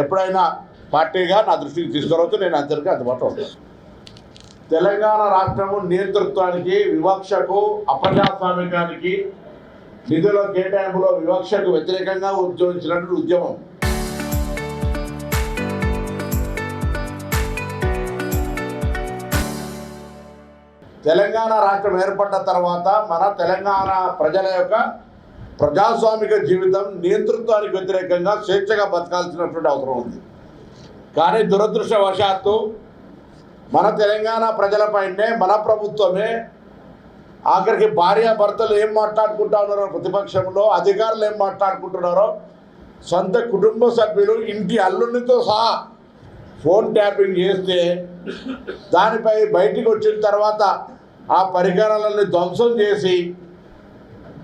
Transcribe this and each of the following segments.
ఎప్పుడైనా పార్టీగా నా దృష్టికి తీసుకురావచ్చు, నేను అందరికీ అందుబాటులో ఉంటాను. తెలంగాణ రాష్ట్రము నియంతృత్వానికి, వివక్షకు, అప్రజాస్వామికానికి, నిధుల కేటాయింపులో వివక్షకు వ్యతిరేకంగా ఉద్యమించినటువంటి ఉద్యమం. తెలంగాణ రాష్ట్రం ఏర్పడ్డ తర్వాత మన తెలంగాణ ప్రజల యొక్క ప్రజాస్వామిక జీవితం నియంతృత్వానికి వ్యతిరేకంగా స్వేచ్ఛగా బతకాల్సినటువంటి అవసరం ఉంది. కానీ దురదృష్టవశాత్తు మన తెలంగాణ ప్రజలపైనే మన ప్రభుత్వమే, ఆఖరికి భార్యాభర్తలు ఏం మాట్లాడుకుంటా ఉన్నారో ప్రతిపక్షంలో, అధికారులు ఏం మాట్లాడుకుంటున్నారో, సొంత కుటుంబ సభ్యులు ఇంటి అల్లునితో సహా ఫోన్ ట్యాపింగ్ చేస్తే దానిపై బయటికి వచ్చిన తర్వాత ఆ పరికరాలను ధ్వంసం చేసి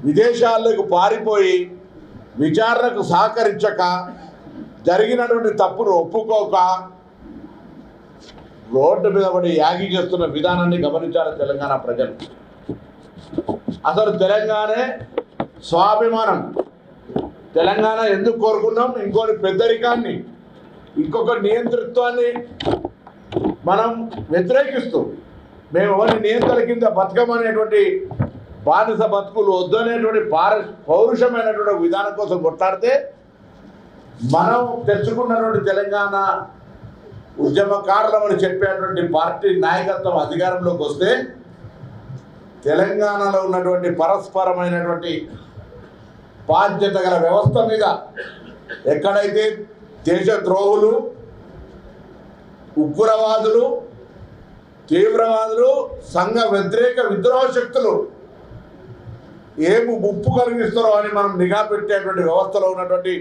విదేశాలకు పారిపోయి విచారణకు సహకరించక, జరిగినటువంటి తప్పును ఒప్పుకోక రోడ్డు మీద పడి యాగి చేస్తున్న విధానాన్ని గమనించాలి తెలంగాణ ప్రజలు. అసలు తెలంగాణే స్వాభిమానం. తెలంగాణ ఎందుకు కోరుకున్నాం? ఇంకోటి పెద్దరికాన్ని, ఇంకొక నియంతృత్వాన్ని మనం వ్యతిరేకిస్తూ మేము ఎవరి నియంత్రణ కింద బతకమనేటువంటి బానిస బతుకులు వద్దనేటువంటి పౌరుషమైనటువంటి విధానం కోసం కొట్లాడితే, మనం తెచ్చుకున్నటువంటి తెలంగాణ ఉద్యమకారులమని చెప్పేటువంటి పార్టీ నాయకత్వం అధికారంలోకి వస్తే తెలంగాణలో ఉన్నటువంటి పరస్పరమైనటువంటి బాధ్యత గల వ్యవస్థ మీద ఎక్కడైతే దేశద్రోహులు, ఉగ్రవాదులు, తీవ్రవాదులు, సంఘ వ్యతిరేక విద్రోహ శక్తులు ఏమి ముప్పు కలిగిస్తారో అని మనం నిఘా పెట్టేటువంటి వ్యవస్థలో ఉన్నటువంటి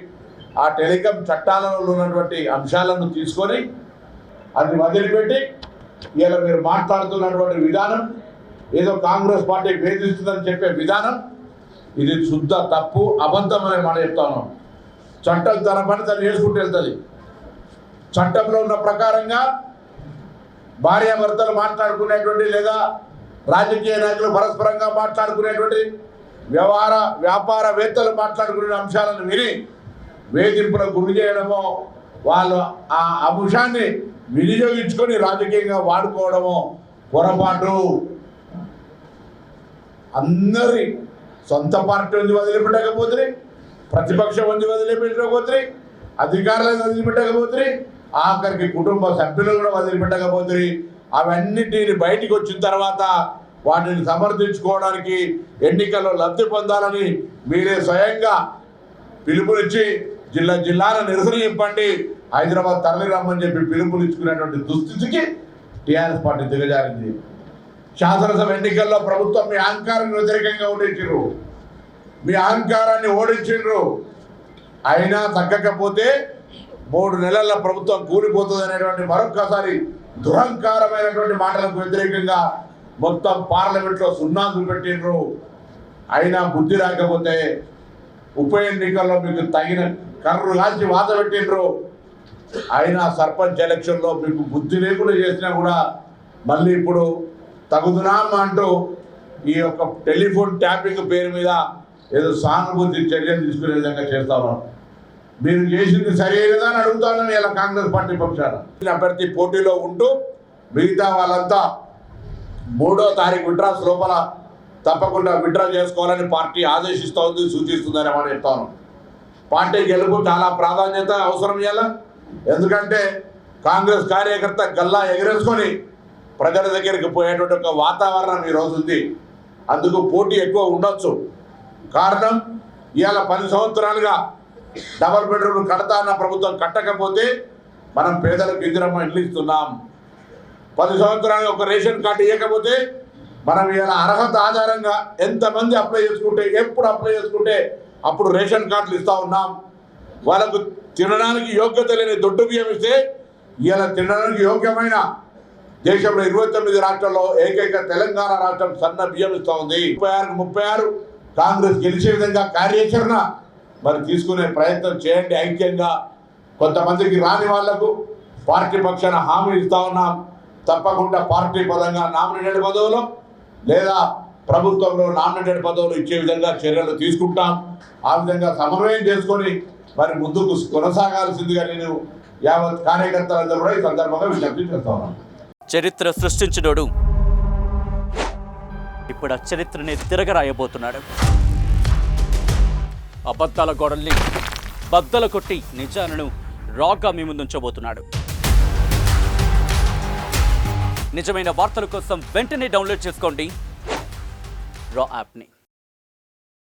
ఆ టెలికాం చట్టాలలో ఉన్నటువంటి అంశాలను తీసుకొని అది వదిలిపెట్టి ఇలా మీరు మాట్లాడుతున్నటువంటి విధానం, ఏదో కాంగ్రెస్ పార్టీ వేధిస్తుందని చెప్పే విధానం, ఇది శుద్ధ తప్పు, అబద్ధం అనే మాట చెప్తాను. చట్టం తన పని తను చేసుకుంటూ వెళ్తుంది. చట్టంలో ఉన్న ప్రకారంగా భార్యాభర్తలు మాట్లాడుకునేటువంటి లేదా రాజకీయ నాయకులు పరస్పరంగా మాట్లాడుకునేటువంటి వ్యాపారవేత్తలు మాట్లాడుకునే అంశాలను విని వేధింపులకు గురి చేయడమో, వాళ్ళు ఆ అంశాన్ని వినియోగించుకొని రాజకీయంగా వాడుకోవడమో పొరపాటు. అందరి సొంత పార్టీ ఉంది వదిలిపెట్టకపోతే, ప్రతిపక్షం ఉంది వదిలిపెట్టకపోతే, అధికారులను వదిలిపెట్టకపోతే, ఆఖరికి కుటుంబ సభ్యులు కూడా వదిలిపెట్టకపోతే, అవన్నిటిని బయటికి వచ్చిన తర్వాత వాటిని సమర్థించుకోవడానికి ఎన్నికల్లో లబ్ధి పొందాలని మీరే స్వయంగా పిలుపునిచ్చి జిల్లాల నిరసన చెప్పండి, హైదరాబాద్ తరలి రమ్మని చెప్పి పిలుపునిచ్చుకునేటువంటి దుస్థితికి టీఆర్ఎస్ పార్టీ దిగజారింది. శాసనసభ ఎన్నికల్లో ప్రభుత్వం మీ అహంకారానికి వ్యతిరేకంగా ఓడించారు, మీ అహంకారాన్ని ఓడించారు. అయినా తగ్గకపోతే 3 నెలల ప్రభుత్వం కూలిపోతుంది అనేటువంటి మరొక్కసారి దురహంకారమైనటువంటి మాటలకు వ్యతిరేకంగా మొత్తం పార్లమెంట్లో సున్నాలు పెట్టిండ్రు. అయినా బుద్ధి రాకపోతే ఉప ఎన్నికల్లో మీకు తగిన కర్రు కాల్చి వాత పెట్టిండ్రు. అయినా సర్పంచ్ ఎలక్షన్లో మీకు బుద్ధి లేకుండా చేసినా కూడా మళ్ళీ ఇప్పుడు తగుదునాం అంటూ ఈ యొక్క టెలిఫోన్ ట్యాపింగ్ పేరు మీద ఏదో సానుభూతి చర్యలు తీసుకునే విధంగా చేస్తా ఉన్నాం. మీరు చేసింది సరైనదా అని అడుగుతాను. ఇలా కాంగ్రెస్ పార్టీ పక్షాన అభ్యర్థి పోటీలో ఉంటూ మిగతా వాళ్ళంతా 3వ తారీఖు విడ్రాస్ లోపల తప్పకుండా విడ్రా చేసుకోవాలని పార్టీ ఆదేశిస్తూ ఉంది, సూచిస్తుందని మాట చెప్తాను. పార్టీ గెలుపు చాలా ప్రాధాన్యత అవసరం ఇవ్వాలి. ఎందుకంటే కాంగ్రెస్ కార్యకర్త గల్లా ఎగరేసుకొని ప్రజల దగ్గరికి పోయేటువంటి ఒక వాతావరణం ఈరోజు ఉంది. అందుకు పోటీ ఎక్కువ ఉండొచ్చు. కారణం ఇవాళ 10 సంవత్సరాలుగా డబల్ బెడ్రూమ్ కడతా అన్న ప్రభుత్వం కట్టకపోతే మనం పేదలకు ఇందిరమ్మ ఇల్లు ఇస్తున్నాం. 10 సంవత్సరాలుగా ఒక రేషన్ కార్డు ఇవ్వకపోతే మనం ఇవాళ అర్హత ఆధారంగా ఎంతమంది అప్లై చేసుకుంటే, ఎప్పుడు అప్లై చేసుకుంటే అప్పుడు రేషన్ కార్డులు ఇస్తూ ఉన్నాం. వాళ్ళకు తినడానికి యోగ్యత లేని దొడ్డు బియ్యం ఇస్తే ఇవాళ తినడానికి యోగ్యమైన దేశంలో 29 రాష్ట్రాల్లో ఏకైక తెలంగాణ రాష్ట్రం సన్న బియ్యం ఇస్తూ ఉంది. 36 కాంగ్రెస్ గెలిచే విధంగా కార్యాచరణ మరి తీసుకునే ప్రయత్నం చేయండి ఐక్యంగా. కొంతమందికి రాని వాళ్లకు పార్టీ పక్షాన హామీ ఇస్తా ఉన్నాం. తప్పకుండా పార్టీ పరంగా నామినేటెడ్ పదవులు లేదా ప్రభుత్వంలో నామినేటెడ్ పదవులు ఇచ్చే విధంగా చర్యలు తీసుకుంటాం. ఆ విధంగా సమన్వయం చేసుకొని మరి ముందుకు కొనసాగాల్సిందిగా నేను యావత్ కార్యకర్తలందరూ కూడా ఈ సందర్భంగా విజ్ఞప్తి చేస్తా ఉన్నాను. చరిత్ర సృష్టించినోడు ఇప్పుడు ఆ చరిత్రని తిరగరాయబోతున్నాడు. అబద్ధాల గోడల్ని బద్దలు కొట్టి నిజాలను రాగా మీ ముందుంచబోతున్నాడు. నిజమైన వార్తల కోసం వెంటనే డౌన్లోడ్ చేసుకోండి రా యాప్ని.